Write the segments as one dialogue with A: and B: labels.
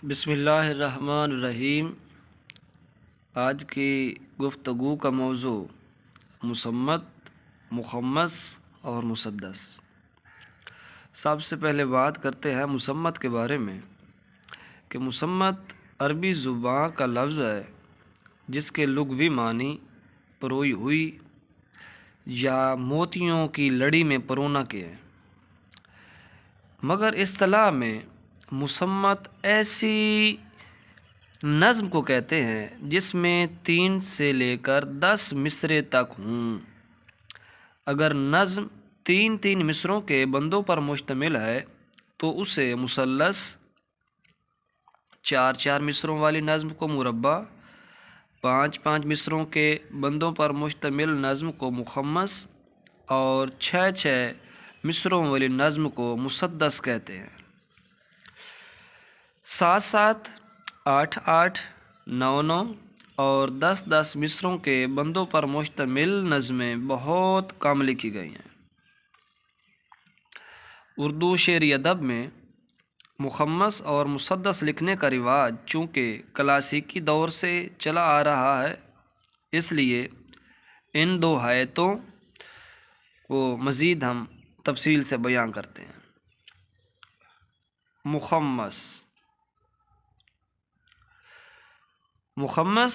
A: بسم اللہ الرحمن الرحیم۔ آج کی گفتگو کا موضوع مصمت، مخمس اور مسدس۔ سب سے پہلے بات کرتے ہیں مصمت کے بارے میں کہ مصمت عربی زبان کا لفظ ہے جس کے لغوی معنی پروئی ہوئی یا موتیوں کی لڑی میں پرونا کے ہیں، مگر اصطلاح میں مصمت ایسی نظم کو کہتے ہیں جس میں 3 سے لے کر 10 مصرے تک ہوں۔ اگر نظم 3 مصروں کے بندوں پر مشتمل ہے تو اسے مثلث، 4 مصروں والی نظم کو مربع، 5 مصروں کے بندوں پر مشتمل نظم کو مخمس اور 6 مصروں والی نظم کو مسدس کہتے ہیں۔ 7 8 9 اور 10 مصروں کے بندوں پر مشتمل نظمیں بہت کم لکھی گئی ہیں۔ اردو شعری ادب میں مخمس اور مسدس لکھنے کا رواج چونکہ کلاسیکی دور سے چلا آ رہا ہے، اس لیے ان 2 حیتوں کو مزید ہم تفصیل سے بیان کرتے ہیں۔ مخمس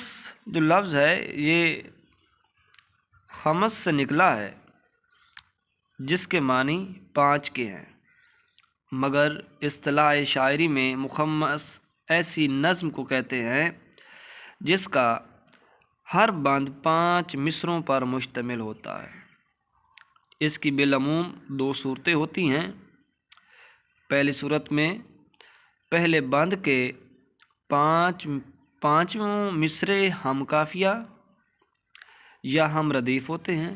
A: جو لفظ ہے یہ خمس سے نکلا ہے جس کے معنی 5 کے ہیں، مگر اصطلاح شاعری میں مخمس ایسی نظم کو کہتے ہیں جس کا ہر بند 5 مصروں پر مشتمل ہوتا ہے۔ اس کی بالعموم 2 صورتیں ہوتی ہیں۔ پہلی صورت میں پہلے بند کے 5 مصرے ہم قافیہ یا ہم ردیف ہوتے ہیں،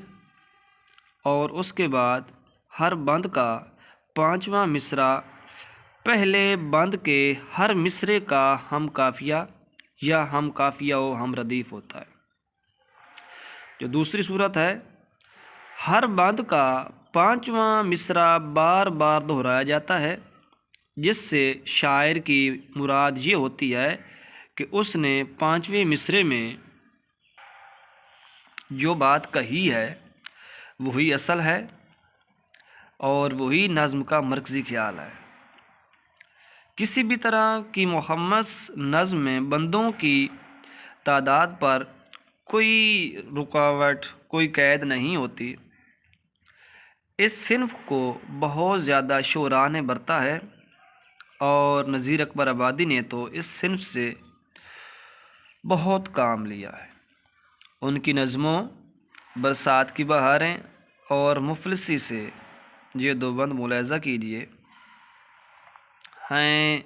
A: اور اس کے بعد ہر بند کا 5واں مصرع پہلے بند کے ہر مصرے کا ہم قافیہ یا ہم قافیہ و ہم ردیف ہوتا ہے۔ جو دوسری صورت ہے، ہر بند کا 5واں مصرع بار بار دہرایا جاتا ہے، جس سے شاعر کی مراد یہ ہوتی ہے کہ اس نے 5ویں مصرے میں جو بات کہی ہے وہی اصل ہے اور وہی نظم کا مرکزی خیال ہے۔ کسی بھی طرح کی مخمس نظم میں بندوں کی تعداد پر کوئی رکاوٹ، کوئی قید نہیں ہوتی۔ اس صنف کو بہت زیادہ شعراء نے برتا ہے اور نذیر اکبر آبادی نے تو اس صنف سے بہت کام لیا ہے۔ ان کی نظموں برسات کی بہاریں اور مفلسی سے یہ 2 بند ملاحظہ کیجیے ہیں: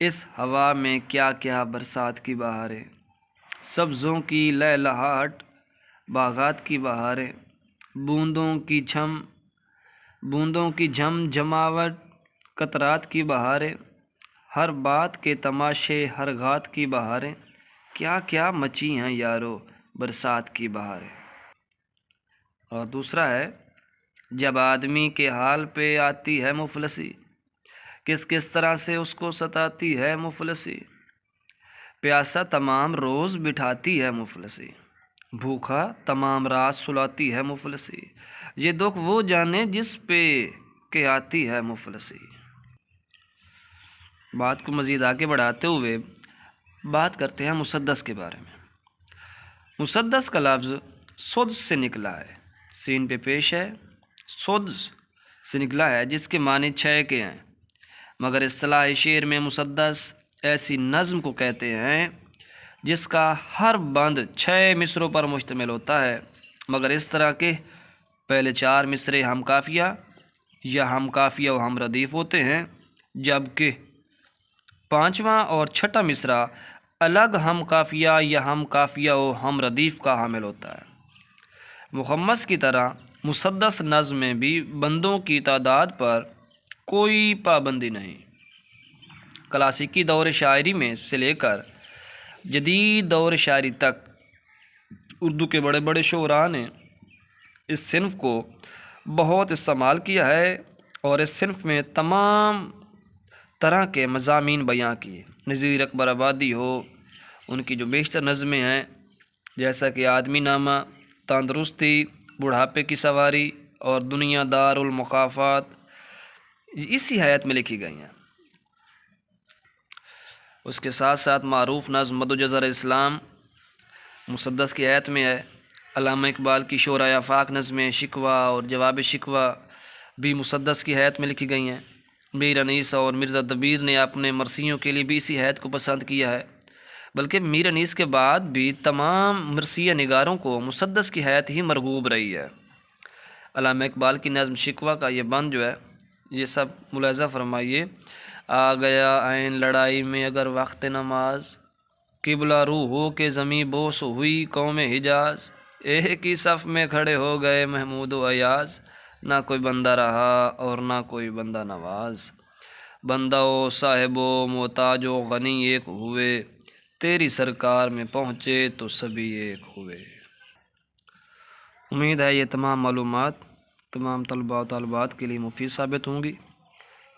A: اس ہوا میں کیا کیا برسات کی بہاریں، سبزوں کی لہلہاہٹ باغات کی بہاریں، بوندوں کی جھم جھماوٹ قطرات کی بہاریں، ہر بات کے تماشے ہر غات کی بہاریں، کیا کیا مچی ہیں یارو برسات کی بہاریں۔ اور دوسرا ہے: جب آدمی کے حال پہ آتی ہے مفلسی، کس طرح سے اس کو ستاتی ہے مفلسی، پیاسا تمام روز بٹھاتی ہے مفلسی، بھوکا تمام رات سلاتی ہے مفلسی، یہ دکھ وہ جانے جس پہ کہ آتی ہے مفلسی۔ بات کو مزید آگے بڑھاتے ہوئے بات کرتے ہیں مسدس کے بارے میں۔ مسدس کا لفظ سدس سے نکلا ہے، سین پہ پیش ہے، سدس سے نکلا ہے جس کے معنی 6 کے ہیں، مگر اصطلاح شعر میں مسدس ایسی نظم کو کہتے ہیں جس کا ہر بند 6 مصروں پر مشتمل ہوتا ہے، مگر اس طرح کے پہلے 4 مصرے ہم قافیہ یا ہم قافیہ و ہم ردیف ہوتے ہیں، جبکہ 5واں اور 6واں مصرع الگ ہم قافیہ یا ہم قافیہ و ہم ردیف کا حامل ہوتا ہے۔ مخمس کی طرح مسدس نظم میں بھی بندوں کی تعداد پر کوئی پابندی نہیں۔ کلاسیکی دور شاعری میں سے لے کر جدید دور شاعری تک اردو کے بڑے بڑے شعراء نے اس صنف کو بہت استعمال کیا ہے، اور اس صنف میں طرح کے مضامین بیان کیے۔ نذیر اکبر آبادی ہو، ان کی جو بیشتر نظمیں ہیں جیسا کہ آدمی نامہ، تندرستی، بڑھاپے کی سواری اور دنیا دار المقافات، اسی حیات میں لکھی گئی ہیں۔ اس کے ساتھ ساتھ معروف نظم مد و جزر اسلام مسدس کی حیات میں ہے۔ علامہ اقبال کی شعرۂ آفاق نظمیں شکوہ اور جواب شکوہ بھی مسدس کی حیات میں لکھی گئی ہیں۔ میر انیس اور مرزا دبیر نے اپنے مرثیوں کے لیے بھی اسی حیات کو پسند کیا ہے، بلکہ میر انیس کے بعد بھی تمام مرثیہ نگاروں کو مسدس کی حیات ہی مرغوب رہی ہے۔ علامہ اقبال کی نظم شکوہ کا یہ بند جو ہے یہ سب ملاحظہ فرمائیے۔ آ گیا عین لڑائی میں اگر وقت نماز، قبلہ رو ہو کے زمیں بوس ہوئی قوم حجاز، ایک ہی صف میں کھڑے ہو گئے محمود و ایاز، نہ کوئی بندہ رہا اور نہ کوئی بندہ نواز، بندہ و صاحب و محتاج و غنی ایک ہوئے، تیری سرکار میں پہنچے تو سبھی ایک ہوئے۔ امید ہے یہ تمام معلومات تمام طلباء و طالبات کے لیے مفید ثابت ہوں گی،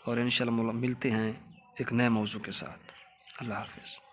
A: اور انشاءاللہ ملتے ہیں ایک نئے موضوع کے ساتھ۔ اللہ حافظ۔